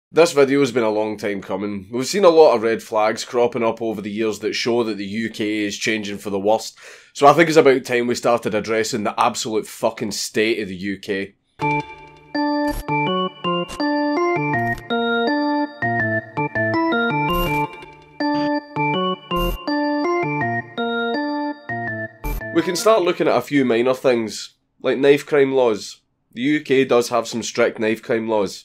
This video has been a long time coming. We've seen a lot of red flags cropping up over the years that show that the UK is changing for the worst, so I think it's about time we started addressing the absolute fucking state of the UK. We can start looking at a few minor things, like knife crime laws. The UK does have some strict knife crime laws.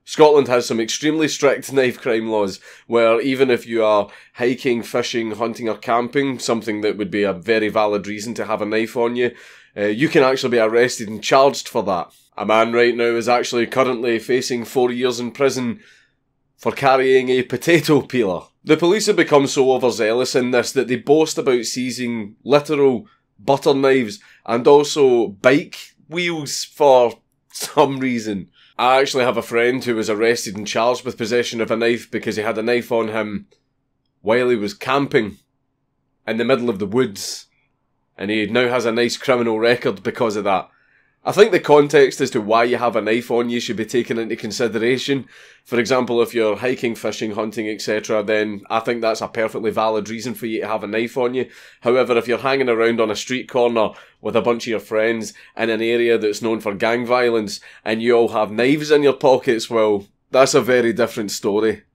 Scotland has some extremely strict knife crime laws, where even if you are hiking, fishing, hunting or camping, something that would be a very valid reason to have a knife on you, you can actually be arrested and charged for that. A man right now is actually currently facing 4 years in prison for carrying a potato peeler. The police have become so overzealous in this that they boast about seizing literal butter knives and also bike wheels for some reason. I actually have a friend who was arrested and charged with possession of a knife because he had a knife on him while he was camping in the middle of the woods, and he now has a nice criminal record because of that. I think the context as to why you have a knife on you should be taken into consideration. For example, if you're hiking, fishing, hunting, etc., then I think that's a perfectly valid reason for you to have a knife on you. However, if you're hanging around on a street corner with a bunch of your friends in an area that's known for gang violence and you all have knives in your pockets, well, that's a very different story.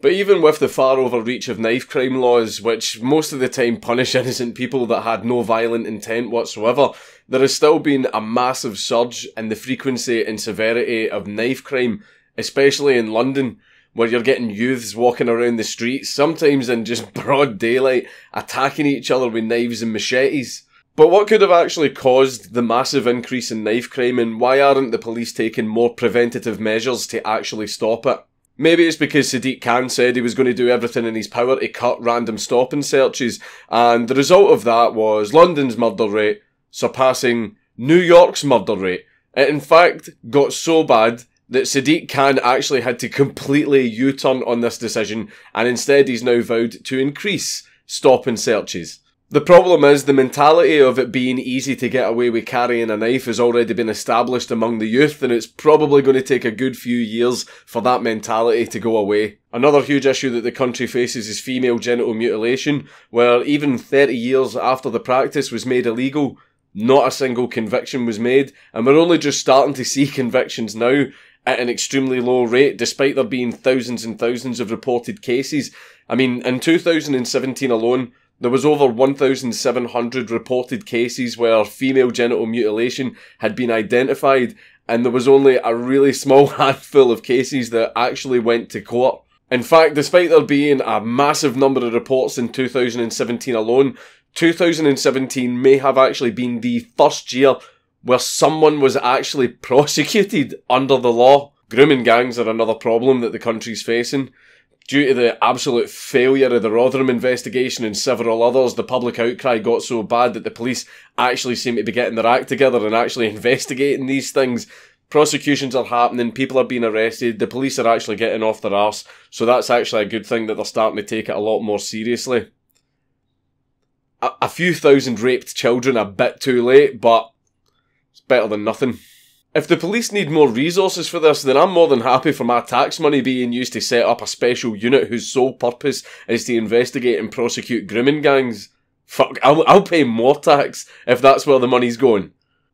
But even with the far overreach of knife crime laws, which most of the time punish innocent people that had no violent intent whatsoever, there has still been a massive surge in the frequency and severity of knife crime, especially in London, where you're getting youths walking around the streets, sometimes in just broad daylight, attacking each other with knives and machetes. But what could have actually caused the massive increase in knife crime, and why aren't the police taking more preventative measures to actually stop it? Maybe it's because Sadiq Khan said he was going to do everything in his power to cut random stop and searches, and the result of that was London's murder rate surpassing New York's murder rate. It in fact got so bad that Sadiq Khan actually had to completely U-turn on this decision, and instead he's now vowed to increase stop and searches. The problem is the mentality of it being easy to get away with carrying a knife has already been established among the youth, and it's probably going to take a good few years for that mentality to go away. Another huge issue that the country faces is female genital mutilation, where even 30 years after the practice was made illegal, not a single conviction was made, and we're only just starting to see convictions now at an extremely low rate, despite there being thousands and thousands of reported cases. I mean, in 2017 alone, there was over 1,700 reported cases where female genital mutilation had been identified, and there was only a really small handful of cases that actually went to court. In fact, despite there being a massive number of reports in 2017 alone, 2017 may have actually been the first year where someone was actually prosecuted under the law. Grooming gangs are another problem that the country's facing. Due to the absolute failure of the Rotherham investigation and several others, the public outcry got so bad that the police actually seem to be getting their act together and actually investigating these things. Prosecutions are happening, people are being arrested, the police are actually getting off their arse, so that's actually a good thing that they're starting to take it a lot more seriously. A few thousand raped children a bit too late, but it's better than nothing. If the police need more resources for this, then I'm more than happy for my tax money being used to set up a special unit whose sole purpose is to investigate and prosecute grooming gangs. Fuck, I'll pay more tax if that's where the money's going.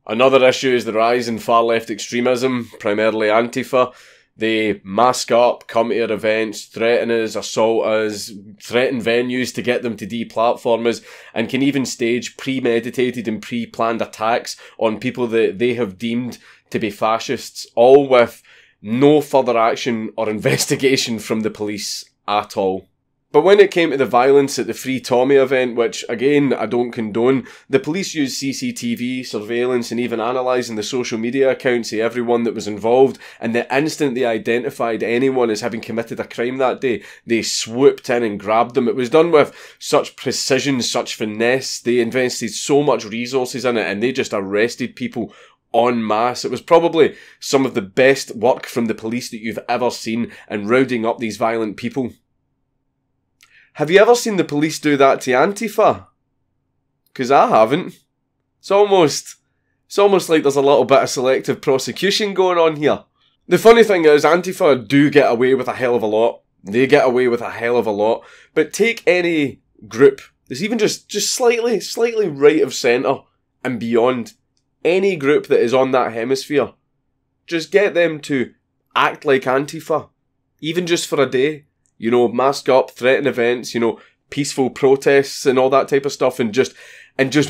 Another issue is the rise in far-left extremism, primarily Antifa. They mask up, come to our events, threaten us, assault us, threaten venues to get them to deplatform us, and can even stage premeditated and pre-planned attacks on people that they have deemed to be fascists, all with no further action or investigation from the police at all. But when it came to the violence at the Free Tommy event, which again I don't condone, the police used CCTV, surveillance and even analysing the social media accounts of everyone that was involved, and the instant they identified anyone as having committed a crime that day, they swooped in and grabbed them. It was done with such precision, such finesse, they invested so much resources in it, and they just arrested people en masse. It was probably some of the best work from the police that you've ever seen in rounding up these violent people. Have you ever seen the police do that to Antifa? Because I haven't. It's almost like there's a little bit of selective prosecution going on here. The funny thing is, Antifa do get away with a hell of a lot. They get away with a hell of a lot. But take any group that's even just slightly right of centre and beyond, any group that is on that hemisphere, just get them to act like Antifa, even just for a day. You know, mask up, threaten events, you know, peaceful protests and all that type of stuff, and just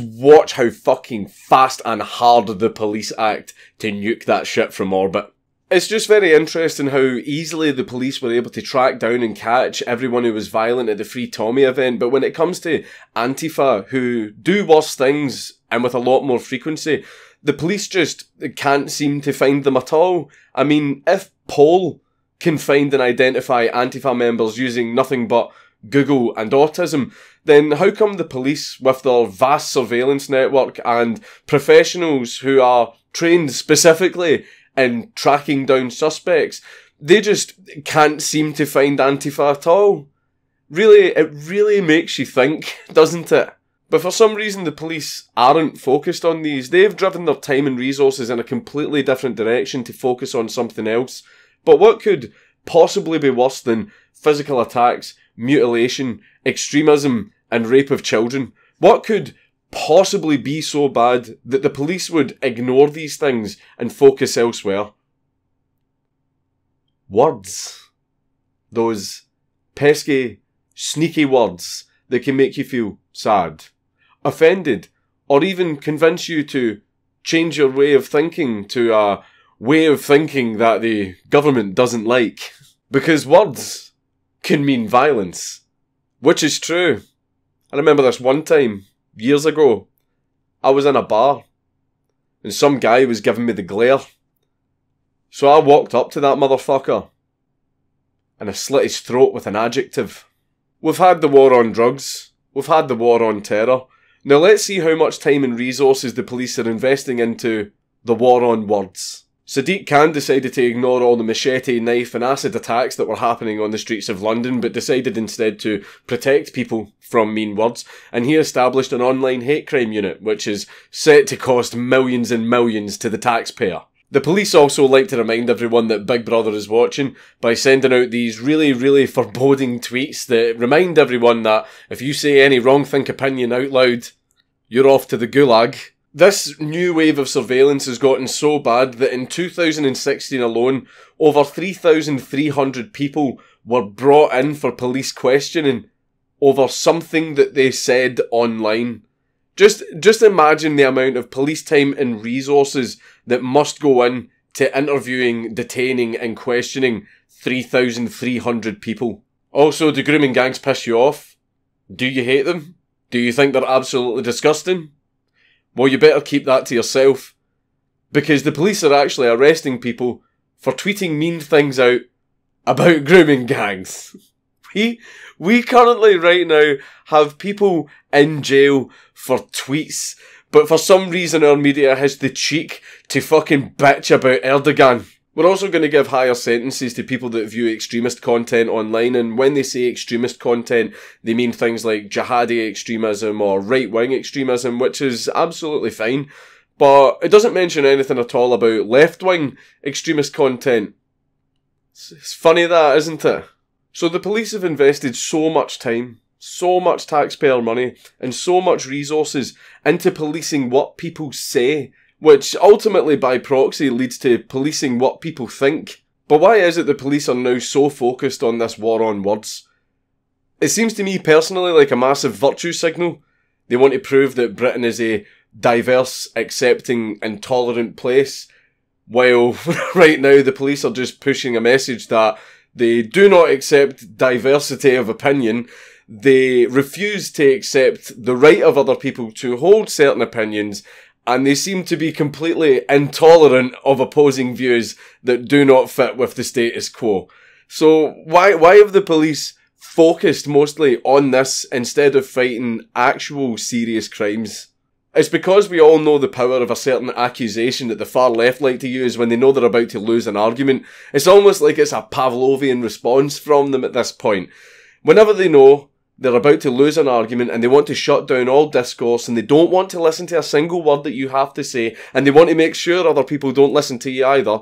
watch how fucking fast and hard the police act to nuke that shit from orbit. It's just very interesting how easily the police were able to track down and catch everyone who was violent at the Free Tommy event, but when it comes to Antifa, who do worse things and with a lot more frequency, the police just can't seem to find them at all. I mean, if Paul can find and identify Antifa members using nothing but Google and autism, then how come the police, with their vast surveillance network and professionals who are trained specifically in tracking down suspects, they just can't seem to find Antifa at all? Really, it really makes you think, doesn't it? But for some reason the police aren't focused on these. They've driven their time and resources in a completely different direction to focus on something else. But what could possibly be worse than physical attacks, mutilation, extremism, and rape of children? What could possibly be so bad that the police would ignore these things and focus elsewhere? Words. Those pesky, sneaky words that can make you feel sad, offended, or even convince you to change your way of thinking to a way of thinking that the government doesn't like. Because words can mean violence. Which is true. I remember this one time, years ago, I was in a bar, and some guy was giving me the glare. So I walked up to that motherfucker, and I slit his throat with an adjective. We've had the war on drugs. We've had the war on terror. Now let's see how much time and resources the police are investing into the war on words. Sadiq Khan decided to ignore all the machete, knife and acid attacks that were happening on the streets of London, but decided instead to protect people from mean words, and he established an online hate crime unit, which is set to cost millions and millions to the taxpayer. The police also like to remind everyone that Big Brother is watching by sending out these really foreboding tweets that remind everyone that if you say any wrong-think opinion out loud, you're off to the gulag. This new wave of surveillance has gotten so bad that in 2016 alone, over 3,300 people were brought in for police questioning over something that they said online. Just imagine the amount of police time and resources that must go in to interviewing, detaining and questioning 3,300 people. Also, do grooming gangs piss you off? Do you hate them? Do you think they're absolutely disgusting? Well, you better keep that to yourself, because the police are actually arresting people for tweeting mean things out about grooming gangs. We currently right now have people in jail for tweets, but for some reason our media has the cheek to fucking bitch about Erdogan. We're also going to give higher sentences to people that view extremist content online, and when they say extremist content, they mean things like jihadi extremism or right-wing extremism, which is absolutely fine, but it doesn't mention anything at all about left-wing extremist content. It's funny that, isn't it? So the police have invested so much time, so much taxpayer money, and so much resources into policing what people say, which ultimately by proxy leads to policing what people think. But why is it the police are now so focused on this war on words? It seems to me personally like a massive virtue signal. They want to prove that Britain is a diverse, accepting and tolerant place, while right now the police are just pushing a message that they do not accept diversity of opinion. They refuse to accept the right of other people to hold certain opinions, and they seem to be completely intolerant of opposing views that do not fit with the status quo. So why have the police focused mostly on this instead of fighting actual serious crimes? It's because we all know the power of a certain accusation that the far left like to use when they know they're about to lose an argument. It's almost like it's a Pavlovian response from them at this point. Whenever they know they're about to lose an argument and they want to shut down all discourse and they don't want to listen to a single word that you have to say and they want to make sure other people don't listen to you either,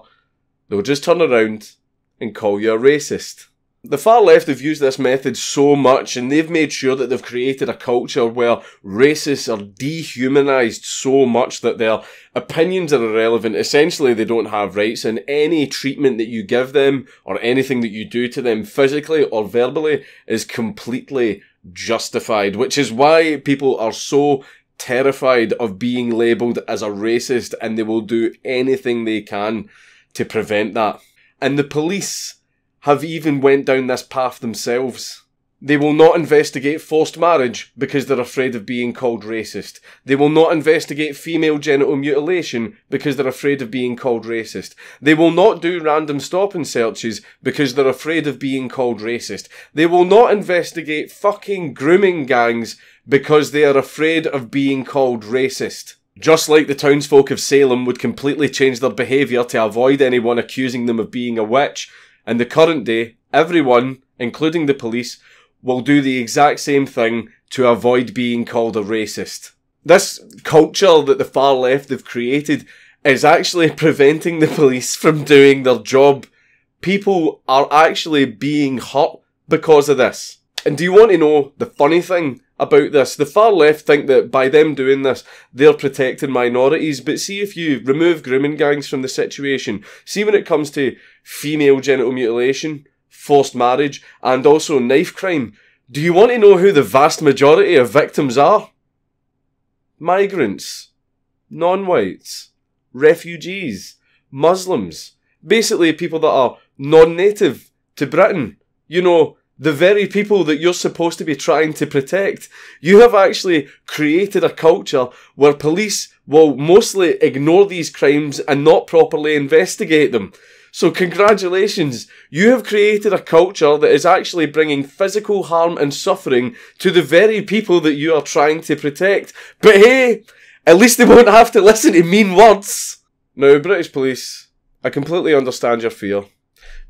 they'll just turn around and call you a racist. The far left have used this method so much, and they've made sure that they've created a culture where racists are dehumanised so much that their opinions are irrelevant. Essentially, they don't have rights, and any treatment that you give them or anything that you do to them physically or verbally is completely justified, which is why people are so terrified of being labelled as a racist, and they will do anything they can to prevent that. And the police have even went down this path themselves. They will not investigate forced marriage because they're afraid of being called racist. They will not investigate female genital mutilation because they're afraid of being called racist. They will not do random stop and searches because they're afraid of being called racist. They will not investigate fucking grooming gangs because they are afraid of being called racist. Just like the townsfolk of Salem would completely change their behaviour to avoid anyone accusing them of being a witch, in the current day, everyone, including the police, will do the exact same thing to avoid being called a racist. This culture that the far left have created is actually preventing the police from doing their job. People are actually being hurt because of this. And do you want to know the funny thing about this? The far left think that by them doing this, they're protecting minorities, but see if you remove grooming gangs from the situation, see when it comes to female genital mutilation, forced marriage, and also knife crime, do you want to know who the vast majority of victims are? Migrants, non-whites, refugees, Muslims, basically people that are non-native to Britain. You know, the very people that you're supposed to be trying to protect. You have actually created a culture where police will mostly ignore these crimes and not properly investigate them. So congratulations, you have created a culture that is actually bringing physical harm and suffering to the very people that you are trying to protect. But hey, at least they won't have to listen to mean words. Now, British police, I completely understand your fear.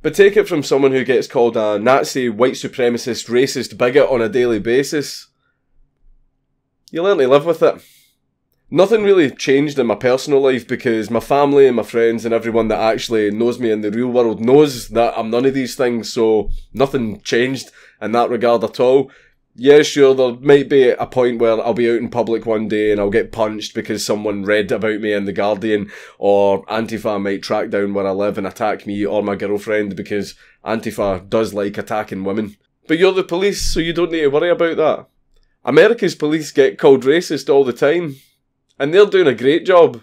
But take it from someone who gets called a Nazi, white supremacist, racist bigot on a daily basis. You learn to live with it. Nothing really changed in my personal life because my family and my friends and everyone that actually knows me in the real world knows that I'm none of these things, so nothing changed in that regard at all. Yeah, sure, there might be a point where I'll be out in public one day and I'll get punched because someone read about me in The Guardian, or Antifa might track down where I live and attack me or my girlfriend because Antifa does like attacking women. But you're the police, so you don't need to worry about that. America's police get called racist all the time, and they're doing a great job.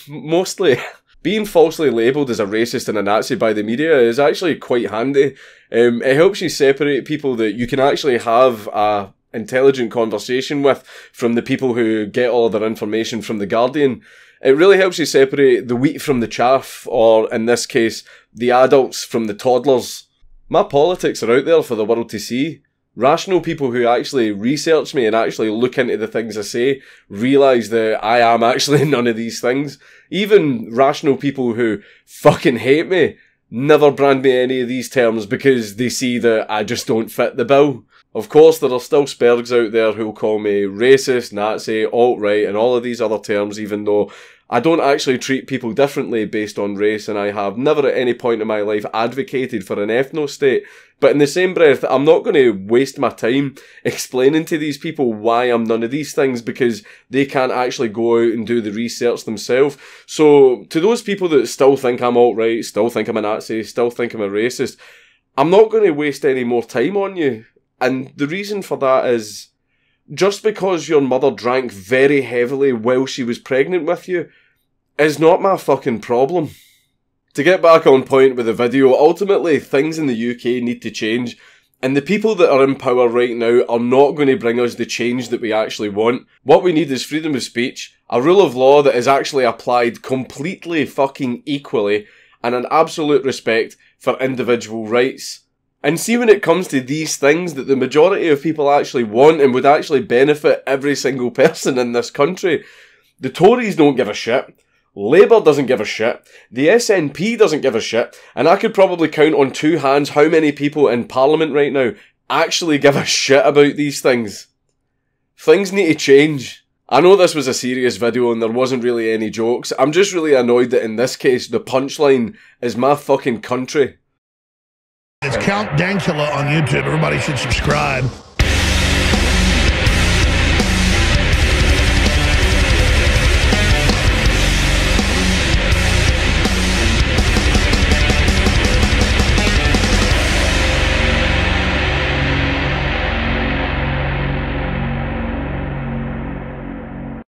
Mostly. Being falsely labelled as a racist and a Nazi by the media is actually quite handy. It helps you separate people that you can actually have a intelligent conversation with from the people who get all of their information from The Guardian. It really helps you separate the wheat from the chaff, or in this case, the adults from the toddlers. My politics are out there for the world to see. Rational people who actually research me and actually look into the things I say realise that I am actually none of these things. Even rational people who fucking hate me never brand me any of these terms because they see that I just don't fit the bill. Of course, there are still spergs out there who'll call me racist, Nazi, alt-right, and all of these other terms, even though I don't actually treat people differently based on race, and I have never at any point in my life advocated for an ethno-state. But in the same breath, I'm not going to waste my time explaining to these people why I'm none of these things because they can't actually go out and do the research themselves. So, to those people that still think I'm alt-right, still think I'm a Nazi, still think I'm a racist, I'm not going to waste any more time on you. And the reason for that is, just because your mother drank very heavily while she was pregnant with you is not my fucking problem. To get back on point with the video, ultimately things in the UK need to change, and the people that are in power right now are not going to bring us the change that we actually want. What we need is freedom of speech, a rule of law that is actually applied completely fucking equally, and an absolute respect for individual rights. And see, when it comes to these things that the majority of people actually want and would actually benefit every single person in this country, the Tories don't give a shit, Labour doesn't give a shit, the SNP doesn't give a shit, and I could probably count on two hands how many people in Parliament right now actually give a shit about these things. Things need to change. I know this was a serious video and there wasn't really any jokes. I'm just really annoyed that in this case, the punchline is my fucking country. It's Count Dankula on YouTube. Everybody should subscribe.